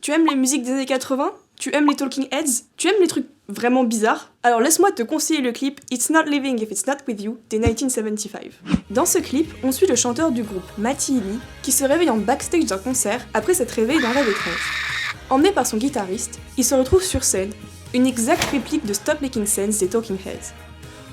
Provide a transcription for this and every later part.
Tu aimes les musiques des années 80 ? Tu aimes les Talking Heads ? Tu aimes les trucs vraiment bizarres ? Alors laisse-moi te conseiller le clip It's Not Living If It's Not With You des 1975. Dans ce clip, on suit le chanteur du groupe, Matty Healy, qui se réveille en backstage d'un concert après s'être réveillé d'un rêve étrange. Emmené par son guitariste, il se retrouve sur scène, une exacte réplique de Stop Making Sense des Talking Heads.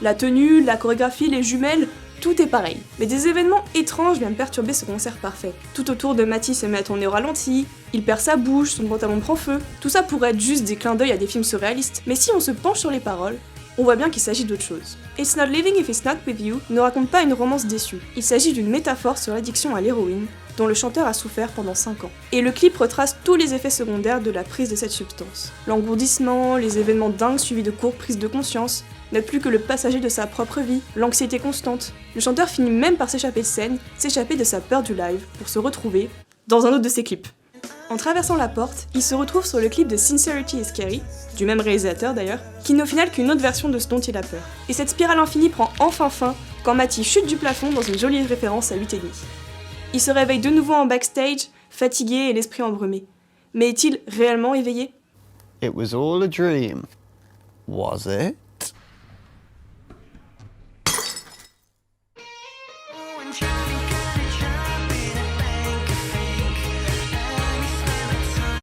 La tenue, la chorégraphie, les jumelles, tout est pareil. Mais des événements étranges viennent perturber ce concert parfait. Tout autour de Matty se met à tourner au ralenti, il perd sa bouche, son pantalon prend feu. Tout ça pourrait être juste des clins d'œil à des films surréalistes, mais si on se penche sur les paroles, on voit bien qu'il s'agit d'autre chose. It's Not Living If It's Not With You ne raconte pas une romance déçue. Il s'agit d'une métaphore sur l'addiction à l'héroïne, dont le chanteur a souffert pendant 5 ans. Et le clip retrace tous les effets secondaires de la prise de cette substance. L'engourdissement, les événements dingues suivis de courtes prises de conscience, n'être plus que le passager de sa propre vie, l'anxiété constante. Le chanteur finit même par s'échapper de scène, s'échapper de sa peur du live, pour se retrouver dans un autre de ses clips. En traversant la porte, il se retrouve sur le clip de Sincerity is Scary, du même réalisateur d'ailleurs, qui n'est au final qu'une autre version de ce dont il a peur. Et cette spirale infinie prend enfin fin quand Matty chute du plafond dans une jolie référence à 8,5. Il se réveille de nouveau en backstage, fatigué et l'esprit embrumé. Mais est-il réellement éveillé ? It was all a dream, was it?